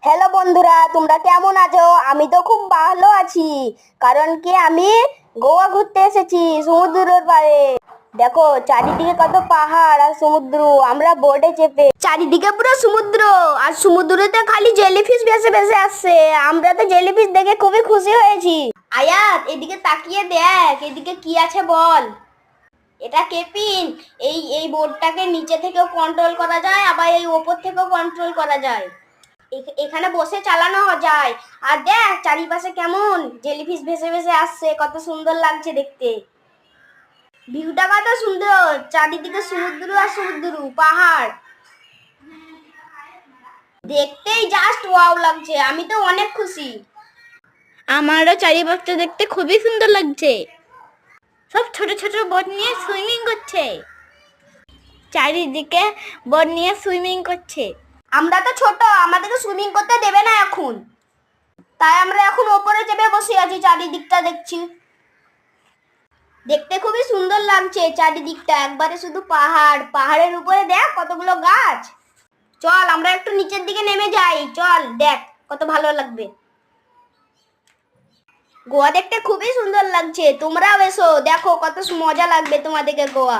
Hello বন্ধুরা, তোমরা কেমন আছো? আমি তো খুব ভালো আছি। কারণ কি আমি গোয়া ঘুরতে এসেছি সমুদ্রের পাড়ে। দেখো চারিদিকে কত পাহাড় আর সমুদ্র। আমরা বোটে চেপে চারিদিকে পুরো সমুদ্র, আর সমুদ্রতে খালি জেলিফিশ ভেসে ভেসে আসছে। আমরা তো জেলিফিশ দেখে খুবই খুশি হয়েছি। আয়াত, এদিকে তাকিয়ে দেখ, এদিকে কি আছে বল। এটা কেপিন। এই বোর্ডটাকে নিচে থেকেও কন্ট্রোল করা যায়, আবার এই ওপর থেকেও কন্ট্রোল করা যায়। এখানে বসে চালানো যায়। আর দেখ চারিপাশে কেমন জেলিফিশ ভেসে ভেসে আসছে, কত সুন্দর লাগছে দেখতে। ভিউটা কত সুন্দর, চারিদিকে সমুদ্র আর সমুদ্র, পাহাড় দেখতেই জাস্ট ওয়াও লাগছে। আমি তো অনেক খুশি। আমারও চারিপাশটা দেখতে খুবই সুন্দর লাগছে। সব ছোট ছোট বোট নিয়ে সুইমিং করছে, চারিদিকে বোট নিয়ে সুইমিং করছে। আমরা তো ছোট, আমাদেরকে সুইমিং করতে দেবে না এখন, তাই আমরা এখন ওপরে চেপে বসে আছি, চারিদিকটা দেখছি। দেখতে খুবই সুন্দর লাগছে চারিদিকটা, একবারে শুধু পাহাড়, পাহাড়ের উপরে দেখ কতগুলো গাছ। চল আমরা একটু নিচের দিকে নেমে যাই, চল দেখ কত ভালো লাগবে। গোয়া দেখতে খুবই সুন্দর লাগছে, তোমরাও এসো, দেখো কত মজা লাগবে তোমাদেরকে গোয়া।